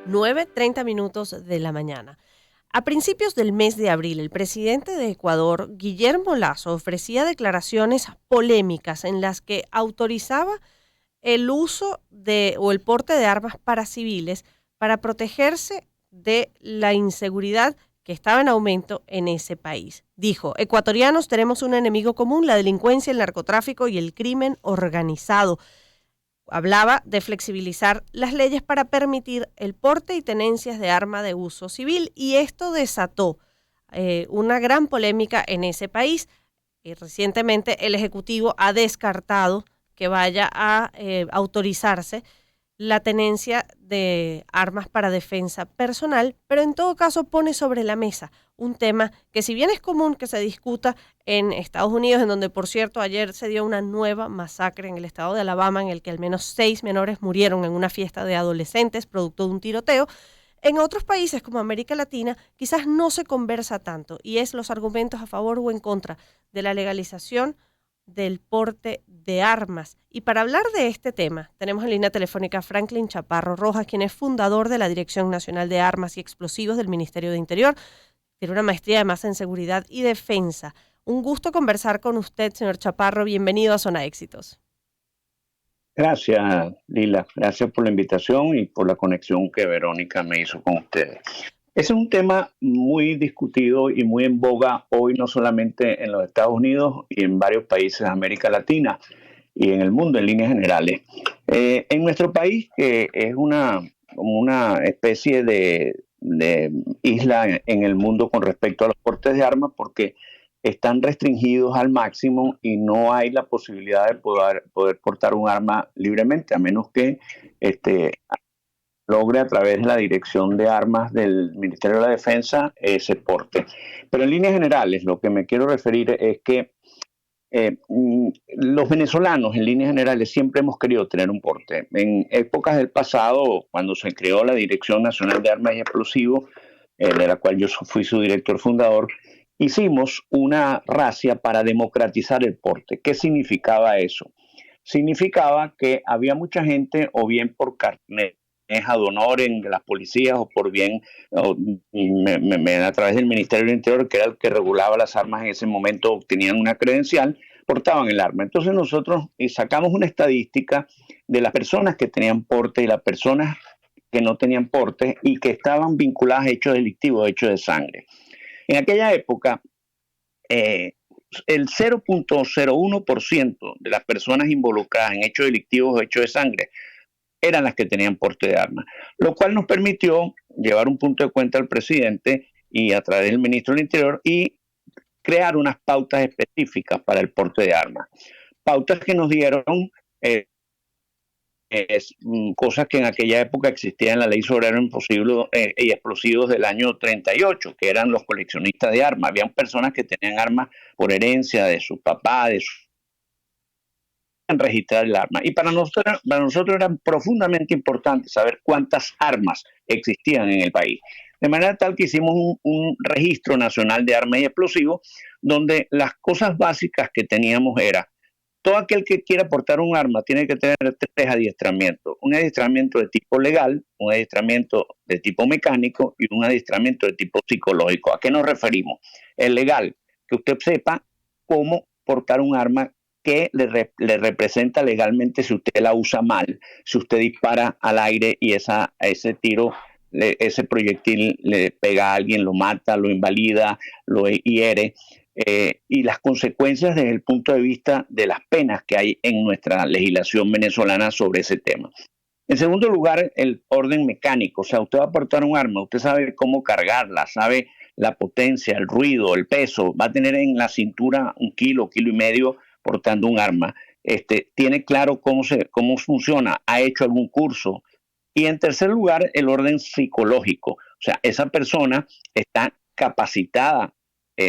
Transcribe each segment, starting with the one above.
9:30 de la mañana. A principios del mes de abril, el presidente de Ecuador, Guillermo Lasso, ofrecía declaraciones polémicas en las que autorizaba el uso o el porte de armas para civiles para protegerse de la inseguridad que estaba en aumento en ese país. Dijo: ecuatorianos, tenemos un enemigo común, la delincuencia, el narcotráfico y el crimen organizado. Hablaba de flexibilizar las leyes para permitir el porte y tenencias de arma de uso civil, y esto desató una gran polémica en ese país. Y recientemente el Ejecutivo ha descartado que vaya a autorizarse la tenencia de armas para defensa personal, pero en todo caso pone sobre la mesa un tema que, si bien es común que se discuta en Estados Unidos, en donde, por cierto, ayer se dio una nueva masacre en el estado de Alabama, en el que al menos 6 menores murieron en una fiesta de adolescentes producto de un tiroteo. En otros países como América Latina quizás no se conversa tanto, y es los argumentos a favor o en contra de la legalización del porte de armas. Y para hablar de este tema, tenemos en línea telefónica a Franklin Chaparro Rojas, quien es fundador de la Dirección Nacional de Armas y Explosivos del Ministerio de Interior. Tiene una maestría además en Seguridad y Defensa. Un gusto conversar con usted, señor Chaparro. Bienvenido a Zona Éxitos. Gracias, Lila. Gracias por la invitación y por la conexión que Verónica me hizo con ustedes. Ese es un tema muy discutido y muy en boga hoy, no solamente en los Estados Unidos y en varios países de América Latina y en el mundo en líneas generales. En nuestro país, que es como una especie de isla en el mundo con respecto a los portes de armas, porque están restringidos al máximo y no hay la posibilidad de poder portar un arma libremente, a menos que logre a través de la Dirección de Armas del Ministerio de la Defensa ese porte. Pero en líneas generales, lo que me quiero referir es que los venezolanos, en líneas generales, siempre hemos querido tener un porte. En épocas del pasado, cuando se creó la Dirección Nacional de Armas y Explosivos, de la cual yo fui su director fundador, hicimos una racia para democratizar el porte. ¿Qué significaba eso? Significaba que había mucha gente, o bien por carnet ad honor en las policías, o por bien a través del Ministerio del Interior, que era el que regulaba las armas en ese momento, obtenían una credencial, portaban el arma. Entonces nosotros sacamos una estadística de las personas que tenían porte y las personas que no tenían porte y que estaban vinculadas a hechos delictivos, hechos de sangre. En aquella época, el 0.01% de las personas involucradas en hechos delictivos o hechos de sangre eran las que tenían porte de armas, lo cual nos permitió llevar un punto de cuenta al presidente y a través del ministro del Interior y crear unas pautas específicas para el porte de armas. Pautas que nos dieron cosas que en aquella época existían en la ley sobre armas y explosivos del año 38, que eran los coleccionistas de armas. Habían personas que tenían armas por herencia de sus papás, de sus registrar el arma. Y para nosotros era profundamente importante saber cuántas armas existían en el país. De manera tal que hicimos un registro nacional de armas y explosivos, donde las cosas básicas que teníamos era: todo aquel que quiera portar un arma tiene que tener 3 adiestramientos. Un adiestramiento de tipo legal, un adiestramiento de tipo mecánico y un adiestramiento de tipo psicológico. ¿A qué nos referimos? El legal, que usted sepa cómo portar un arma que le representa legalmente si usted la usa mal, si usted dispara al aire y ese tiro, ese proyectil le pega a alguien, lo mata, lo invalida, lo hiere. Y las consecuencias desde el punto de vista de las penas que hay en nuestra legislación venezolana sobre ese tema. En segundo lugar, el orden mecánico. O sea, usted va a portar un arma, usted sabe cómo cargarla, sabe la potencia, el ruido, el peso. Va a tener en la cintura 1 kilo, 1,5 kilos portando un arma. Tiene claro cómo funciona, ha hecho algún curso. Y en tercer lugar, el orden psicológico. O sea, esa persona está capacitada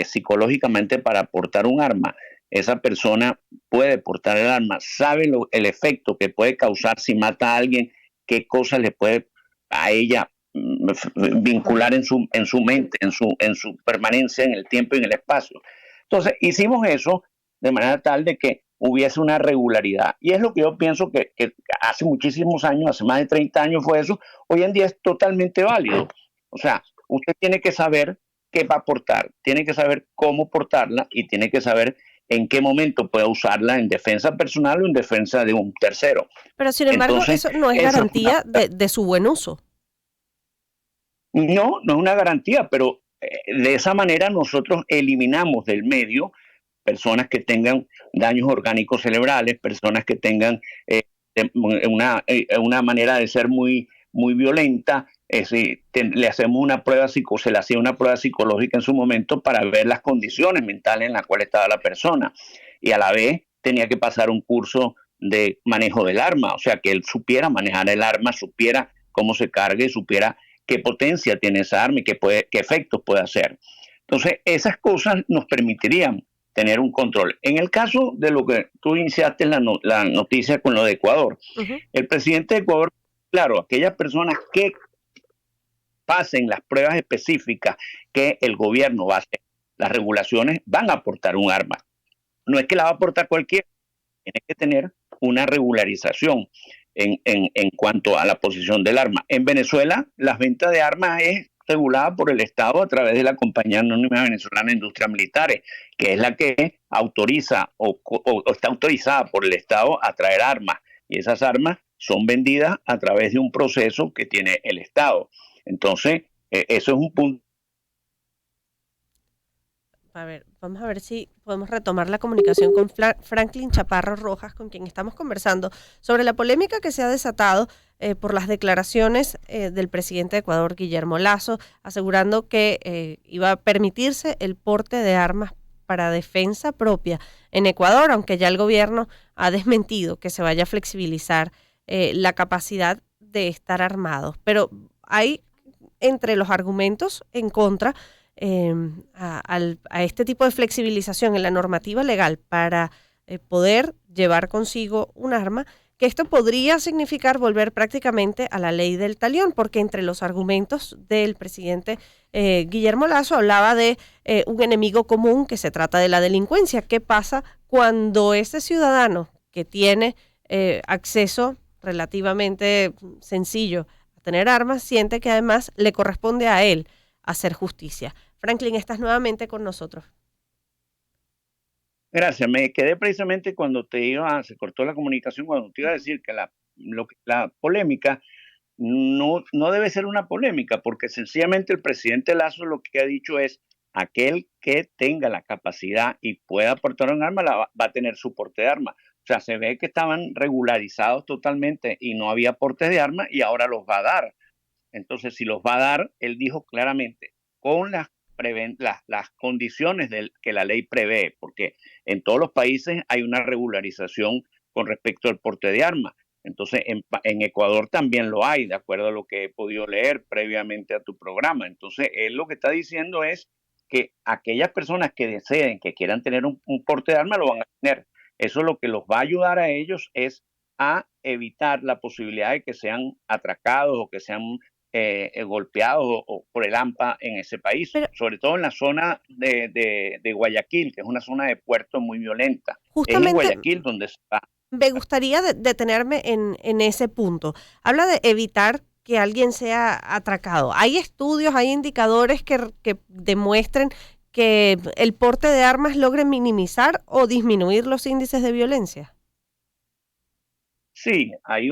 psicológicamente para portar un arma. Esa persona puede portar el arma, sabe el efecto que puede causar si mata a alguien, qué cosas le puede a ella vincular en su mente, en su permanencia en el tiempo y en el espacio. Entonces, hicimos eso de manera tal de que hubiese una regularidad. Y es lo que yo pienso que hace muchísimos años, hace más de 30 años fue eso, hoy en día es totalmente válido. O sea, usted tiene que saber qué va a aportar, tiene que saber cómo portarla y tiene que saber en qué momento puede usarla en defensa personal o en defensa de un tercero. Pero sin embargo, Entonces, eso no es esa es una, garantía de su buen uso. no es una garantía, pero de esa manera nosotros eliminamos del medio personas que tengan daños orgánicos cerebrales, personas que tengan una manera de ser muy violenta. Le hacemos una prueba se le hacía una prueba psicológica en su momento para ver las condiciones mentales en las cuales estaba la persona. Y a la vez tenía que pasar un curso de manejo del arma, o sea, que él supiera manejar el arma, supiera cómo se cargue, supiera qué potencia tiene esa arma y qué efectos puede hacer. Entonces, esas cosas nos permitirían tener un control. En el caso de lo que tú iniciaste la noticia con lo de Ecuador, Ujú. el presidente de Ecuador, claro, aquellas personas que pasen las pruebas específicas que el gobierno va a hacer, las regulaciones van a aportar un arma. No es que la va a aportar cualquiera, tiene que tener una regularización en cuanto a la posición del arma. En Venezuela, las ventas de armas es regulada por el Estado a través de la Compañía Anónima Venezolana de Industrias Militares, que es la que autoriza o está autorizada por el Estado a traer armas. Y esas armas son vendidas a través de un proceso que tiene el Estado. Entonces, eso es un punto. A ver, vamos a ver si podemos retomar la comunicación con Franklin Chaparro Rojas, con quien estamos conversando sobre la polémica que se ha desatado por las declaraciones del presidente de Ecuador, Guillermo Lasso, asegurando que iba a permitirse el porte de armas para defensa propia en Ecuador, aunque ya el gobierno ha desmentido que se vaya a flexibilizar la capacidad de estar armados. Pero hay entre los argumentos en contra eh, a este tipo de flexibilización en la normativa legal para poder llevar consigo un arma, que esto podría significar volver prácticamente a la ley del talión, porque entre los argumentos del presidente Guillermo Lasso hablaba de un enemigo común que se trata de la delincuencia. ¿Qué pasa cuando ese ciudadano que tiene acceso relativamente sencillo a tener armas siente que además le corresponde a él hacer justicia? Franklin, estás nuevamente con nosotros. Gracias, me quedé precisamente cuando se cortó la comunicación, cuando te iba a decir que la polémica no debe ser una polémica, porque sencillamente el presidente Lazo lo que ha dicho es aquel que tenga la capacidad y pueda aportar un arma va a tener su porte de arma. O sea, se ve que estaban regularizados totalmente y no había portes de arma y ahora los va a dar. Entonces, si los va a dar, él dijo claramente, con las condiciones que la ley prevé, porque en todos los países hay una regularización con respecto al porte de armas. Entonces, en Ecuador también lo hay, de acuerdo a lo que he podido leer previamente a tu programa. Entonces, él lo que está diciendo es que aquellas personas que deseen, que quieran tener un porte de arma, lo van a tener. Eso lo que los va a ayudar a ellos es a evitar la posibilidad de que sean atracados o que sean golpeados por el AMPA en ese país, Pero sobre todo en la zona de Guayaquil, que es una zona de puerto muy violenta. Es en justamente Guayaquil donde se está. me gustaría detenerme en ese punto. Habla de evitar que alguien sea atracado. ¿Hay estudios, hay indicadores que demuestren que el porte de armas logre minimizar o disminuir los índices de violencia? Sí, hay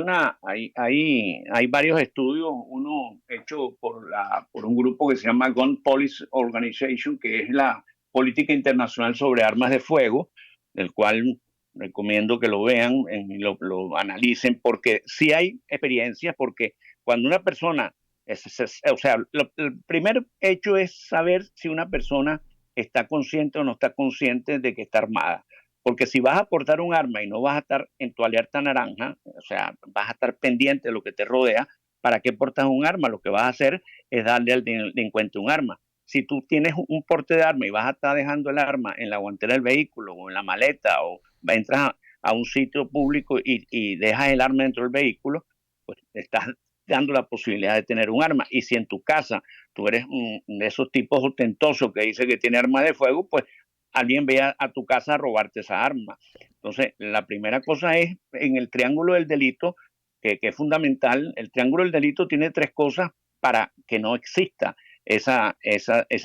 varios estudios, uno hecho por un grupo que se llama Gun Policy Organization, que es la política internacional sobre armas de fuego, del cual recomiendo que lo vean y lo analicen, porque sí hay experiencias, porque cuando una persona, o sea, el primer hecho es saber si una persona está consciente o no está consciente de que está armada. Porque si vas a portar un arma y no vas a estar en tu alerta naranja, o sea, vas a estar pendiente de lo que te rodea, ¿para qué portas un arma? Lo que vas a hacer es darle al delincuente un arma. Si tú tienes un porte de arma y vas a estar dejando el arma en la guantera del vehículo o en la maleta o entras a un sitio público y dejas el arma dentro del vehículo, pues estás dando la posibilidad de tener un arma. Y si en tu casa tú eres de esos tipos ostentosos que dice que tiene arma de fuego, pues alguien ve a tu casa a robarte esa arma. Entonces, la primera cosa es en el triángulo del delito, que es fundamental. El triángulo del delito tiene tres cosas para que no exista esa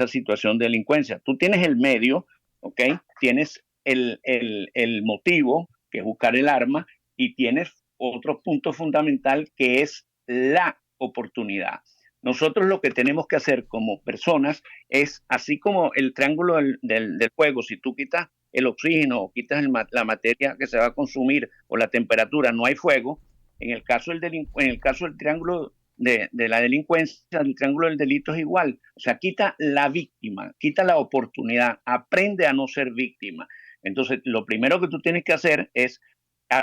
situación de delincuencia. Tú tienes el medio, ¿ok? Tienes el motivo, que es buscar el arma, y tienes otro punto fundamental, que es la oportunidad. Nosotros lo que tenemos que hacer como personas es, así como el triángulo del fuego, si tú quitas el oxígeno o quitas la materia que se va a consumir o la temperatura, no hay fuego. En el caso del triángulo de la delincuencia, el triángulo del delito es igual. O sea, quita la víctima, quita la oportunidad, aprende a no ser víctima. Entonces, lo primero que tú tienes que hacer es,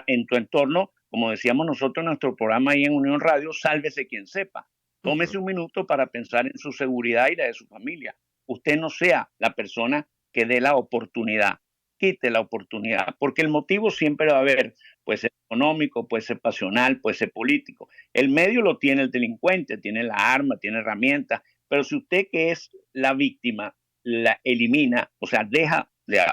en tu entorno, como decíamos nosotros en nuestro programa ahí en Unión Radio, sálvese quien sepa. Tómese un minuto para pensar en su seguridad y la de su familia. Usted no sea la persona que dé la oportunidad, quite la oportunidad, porque el motivo siempre va a haber, puede ser económico, puede ser pasional, puede ser político. El medio lo tiene el delincuente, tiene la arma, tiene herramientas, pero si usted, que es la víctima, la elimina, o sea,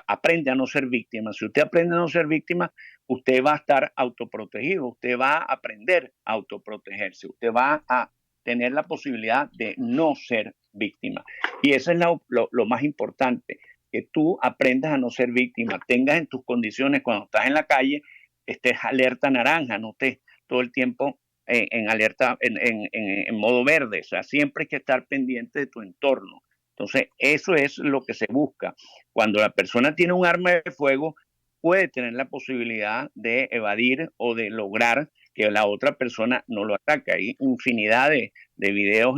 aprende a no ser víctima. Si usted aprende a no ser víctima, usted va a estar autoprotegido, usted va a aprender a autoprotegerse, usted va a tener la posibilidad de no ser víctima. Y eso es lo más importante, que tú aprendas a no ser víctima, tengas en tus condiciones, cuando estás en la calle, estés alerta naranja, no estés todo el tiempo en alerta, en modo verde. O sea, siempre hay que estar pendiente de tu entorno. Entonces, eso es lo que se busca. Cuando la persona tiene un arma de fuego, puede tener la posibilidad de evadir o de lograr que la otra persona no lo ataque. Hay infinidad de videos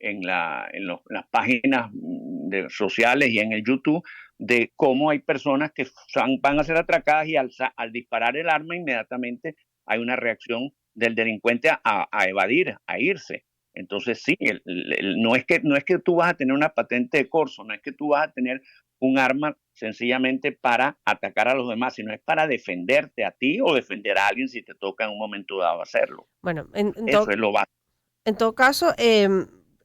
las páginas sociales y en el YouTube de cómo hay personas que van a ser atracadas y al disparar el arma inmediatamente hay una reacción del delincuente a evadir, a irse. Entonces sí, no es que tú vas a tener una patente de corso, no es que tú vas a tener un arma sencillamente para atacar a los demás, sino es para defenderte a ti o defender a alguien si te toca en un momento dado hacerlo. Bueno, eso es lo básico. En todo caso,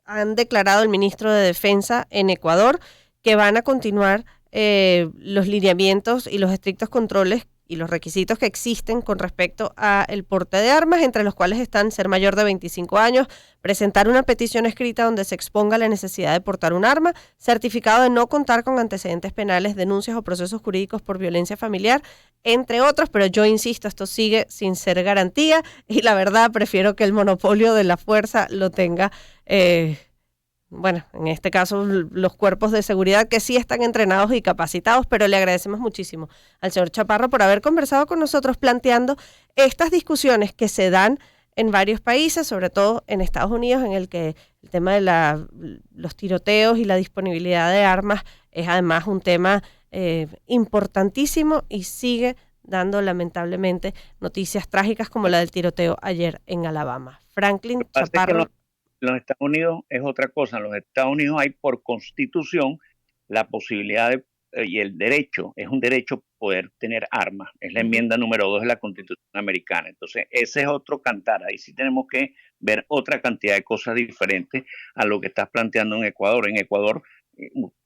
han declarado el ministro de Defensa en Ecuador que van a continuar los lineamientos y los estrictos controles y los requisitos que existen con respecto al porte de armas, entre los cuales están ser mayor de 25 años, presentar una petición escrita donde se exponga la necesidad de portar un arma, certificado de no contar con antecedentes penales, denuncias o procesos jurídicos por violencia familiar, entre otros, pero yo insisto, esto sigue sin ser garantía y la verdad prefiero que el monopolio de la fuerza lo tenga bueno, en este caso los cuerpos de seguridad que sí están entrenados y capacitados, pero le agradecemos muchísimo al señor Chaparro por haber conversado con nosotros planteando estas discusiones que se dan en varios países, sobre todo en Estados Unidos, en el que el tema de los tiroteos y la disponibilidad de armas es además un tema importantísimo y sigue dando lamentablemente noticias trágicas como la del tiroteo ayer en Alabama. Franklin Chaparro. Los Estados Unidos es otra cosa. En los Estados Unidos hay por constitución la posibilidad y el derecho, es un derecho poder tener armas. Es la enmienda número 2 de la Constitución americana. Entonces, ese es otro cantar. Ahí sí tenemos que ver otra cantidad de cosas diferentes a lo que estás planteando en Ecuador. En Ecuador,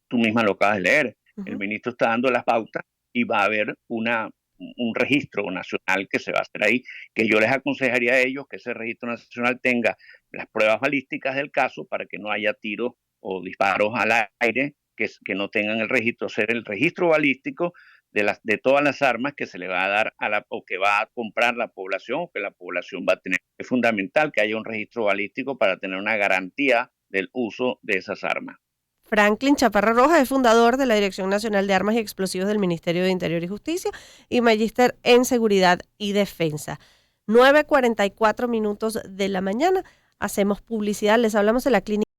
tú misma lo acabas de leer. El ministro está dando las pautas y va a haber un registro nacional que se va a hacer ahí, que yo les aconsejaría a ellos que ese registro nacional tenga las pruebas balísticas del caso para que no haya tiros o disparos al aire que no tengan el registro, hacer el registro balístico de todas las armas que se le va a dar o que va a comprar la población o que la población va a tener. Es fundamental que haya un registro balístico para tener una garantía del uso de esas armas. Franklin Chaparro Rojas es fundador de la Dirección Nacional de Armas y Explosivos del Ministerio de Interior y Justicia y magíster en Seguridad y Defensa. 9:44 de la mañana. Hacemos publicidad. Les hablamos de la clínica